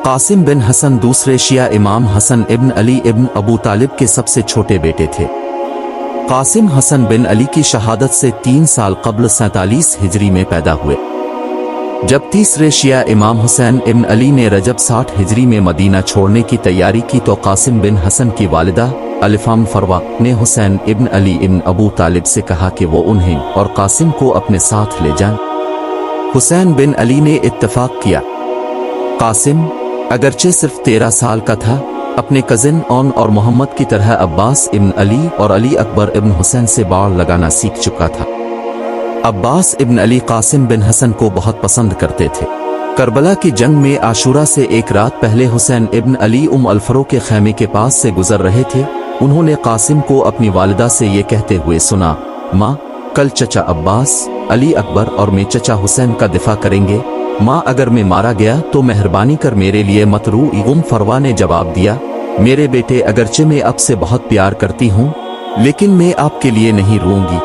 कासिम बिन हसन दूसरे शिया इमाम हसन इब्न अली इब्न अबू तालिब के सबसे छोटे बेटे थे। कासिम हसन बिन अली की शहादत से 3 साल कब्ल 47 हिजरी में पैदा हुए। जब तीसरे शिया इमाम हुसैन इब्न अली ने रजब 60 हिजरी में मदीना छोड़ने की तैयारी की तो कासिम बिन हसन की वालिदा अलिफाम फरवा ने हुसैन इब्न अली इब्न अबू तालिब से कहा कि वो उन्हें और कासिम को अपने साथ ले जाएं। हुसैन बिन अली ने इत्तफाक किया। कासिम अगरचे सिर्फ 13 साल का था, अपने कजिन ऑन और मोहम्मद की तरह अब्बास इब्न अली और अली अकबर इब्न हुसैन से बाड़ लगाना सीख चुका था। अब्बास इब्न अली कासिम बिन हसन को बहुत पसंद करते थे। करबला की जंग में आशूरा से एक रात पहले हुसैन इब्न अली अल-फरो के खैमे के पास से गुजर रहे थे। उन्होंने कासिम को अपनी वालिदा से ये कहते हुए सुना, माँ, कल चचा अब्बास, अली अकबर और मैं चचा हुसैन का दिफा करेंगे। माँ, अगर मैं मारा गया तो मेहरबानी कर मेरे लिए मत रो। फरवा ने जवाब दिया, मेरे बेटे, अगरचे मैं आपसे बहुत प्यार करती हूँ, लेकिन मैं आपके लिए नहीं रोऊंगी।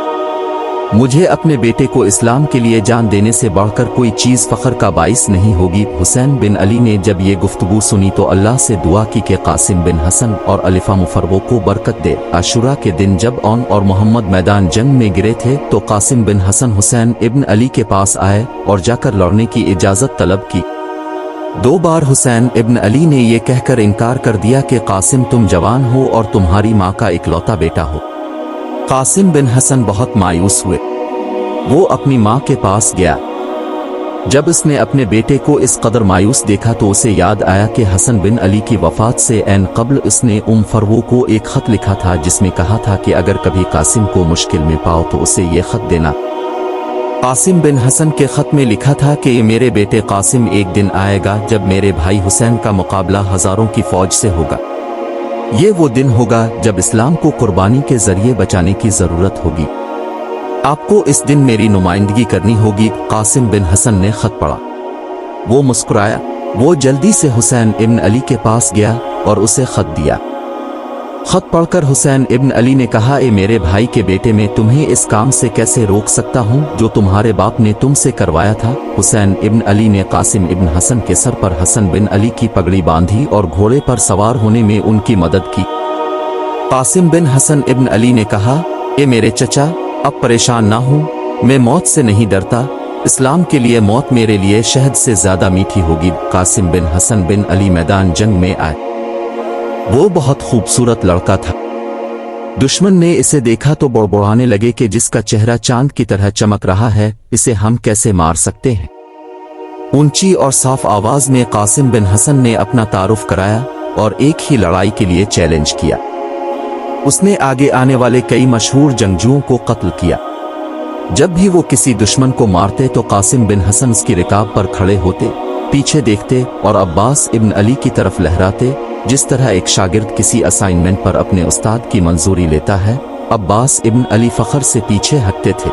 मुझे अपने बेटे को इस्लाम के लिए जान देने से बढ़कर कोई चीज़ फ़ख्र का बाइस नहीं होगी। हुसैन बिन अली ने जब ये गुफ्तगू सुनी तो अल्लाह से दुआ की कि कासिम बिन हसन और अलिफा मुफरवो को बरकत दे। आशूरा के दिन जब ऑन और मोहम्मद मैदान जंग में गिरे थे तो कासिम बिन हसन हुसैन इब्न अली के पास आए और जाकर लड़ने की इजाज़त तलब की। 2 बार हुसैन इब्न अली ने यह कहकर इनकार कर दिया कि कासिम, तुम जवान हो और तुम्हारी माँ का इकलौता बेटा हो। कासिम बिन हसन बहुत मायूस हुए। वो अपनी माँ के पास गया। जब उसने अपने बेटे को इस कदर मायूस देखा तो उसे याद आया कि हसन बिन अली की वफात से ऐन कब्ल उसने फरवो को एक खत लिखा था जिसमें कहा था कि अगर कभी कासिम को मुश्किल में पाओ तो उसे ये खत देना। कासिम बिन हसन के खत में लिखा था कि मेरे बेटे कासिम, एक दिन आएगा जब मेरे भाई हुसैन का मुकाबला हजारों की फौज से होगा। ये वो दिन होगा जब इस्लाम को कुर्बानी के जरिए बचाने की जरूरत होगी। आपको इस दिन मेरी नुमाइंदगी करनी होगी। कासिम बिन हसन ने खत पढ़ा। वो मुस्कुराया। वो जल्दी से हुसैन इब्न अली के पास गया और उसे खत दिया। खत पढ़कर हुसैन इब्न अली ने कहा, ए मेरे भाई के बेटे, मैं तुम्हें इस काम से कैसे रोक सकता हूँ जो तुम्हारे बाप ने तुमसे करवाया था। हुसैन इब्न अली ने कासिम इब्न हसन के सर पर हसन बिन अली की पगड़ी बांधी और घोड़े पर सवार होने में उनकी मदद की। कासिम बिन हसन इब्न अली ने कहा, ए मेरे चचा, अब परेशान ना हूँ, मैं मौत से नहीं डरता। इस्लाम के लिए मौत मेरे लिए शहद से ज्यादा मीठी होगी। कासिम बिन हसन बिन अली मैदान जंग में आए। वो बहुत खूबसूरत लड़का था। दुश्मन ने इसे देखा तो बड़बड़ाने लगे कि जिसका चेहरा चांद की तरह चमक रहा है, इसे हम कैसे मार सकते हैं। ऊंची और साफ आवाज में कासिम बिन हसन ने अपना तारुफ कराया और एक ही लड़ाई के लिए चैलेंज किया। उसने आगे आने वाले कई मशहूर जंगजुओं को कत्ल किया। जब भी वो किसी दुश्मन को मारते तो कासिम बिन हसन उसकी रिकाब पर खड़े होते, पीछे देखते और अब्बास इब्न अली की तरफ लहराते। जिस तरह एक शागिर्द किसी असाइनमेंट पर अपने उस्ताद की मंजूरी लेता है, अब्बास इब्न अली फख्र से पीछे हटते थे।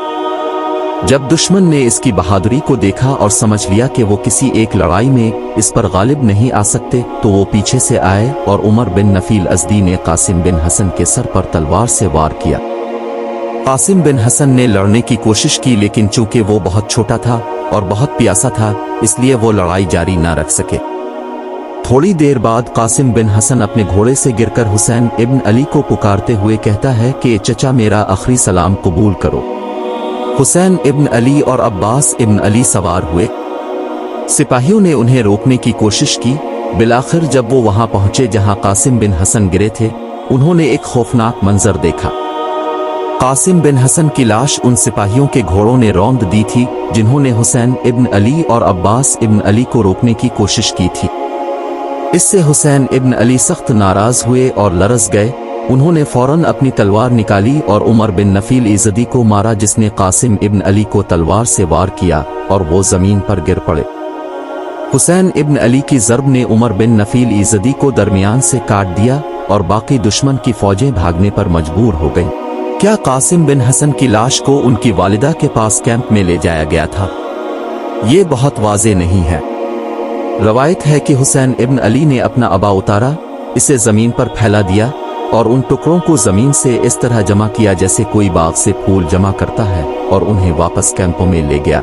जब दुश्मन ने इसकी बहादुरी को देखा और समझ लिया कि वो किसी एक लड़ाई में इस पर गालिब नहीं आ सकते तो वो पीछे से आए और उमर बिन नफील अज़दी ने कासिम बिन हसन के सर पर तलवार से वार किया। कासिम बिन हसन ने लड़ने की कोशिश की, लेकिन चूंकि वो बहुत छोटा था और बहुत प्यासा था, इसलिए वो लड़ाई जारी न रख सके। थोड़ी देर बाद कासिम बिन हसन अपने घोड़े से गिरकर हुसैन इब्न अली को पुकारते हुए कहता है कि चचा, मेरा आखिरी सलाम कबूल करो। हुसैन इब्न अली और अब्बास इब्न अली सवार हुए। सिपाहियों ने उन्हें रोकने की कोशिश की। बिलाखिर जब वो वहां पहुंचे जहां कासिम बिन हसन गिरे थे, उन्होंने एक खौफनाक मंजर देखा। कासिम बिन हसन की लाश उन सिपाहियों के घोड़ों ने रौंद दी थी जिन्होंने हुसैन इब्न अली और अब्बास इब्न अली को रोकने की कोशिश की थी। इससे हुसैन इब्न अली सख्त नाराज हुए और लरस गए। उन्होंने फौरन अपनी तलवार निकाली और उमर बिन नफील इज़दी को मारा, जिसने कासिम इब्न अली को तलवार से वार किया और वो जमीन पर गिर पड़े। हुसैन इब्न अली की ज़र्ब ने उमर बिन नफील इज़दी को दरमियान से काट दिया और बाकी दुश्मन की फौजें भागने पर मजबूर हो गईं। क्या कासिम बिन हसन की लाश को उनकी वालिदा के पास कैंप में ले जाया गया था? ये बहुत वाज़े नहीं है। रवायत है कि हुसैन इब्न अली ने अपना अबा उतारा, इसे जमीन पर फैला दिया और उन टुकड़ों को जमीन से इस तरह जमा किया जैसे कोई बाग से फूल जमा करता है और उन्हें वापस कैंपों में ले गया।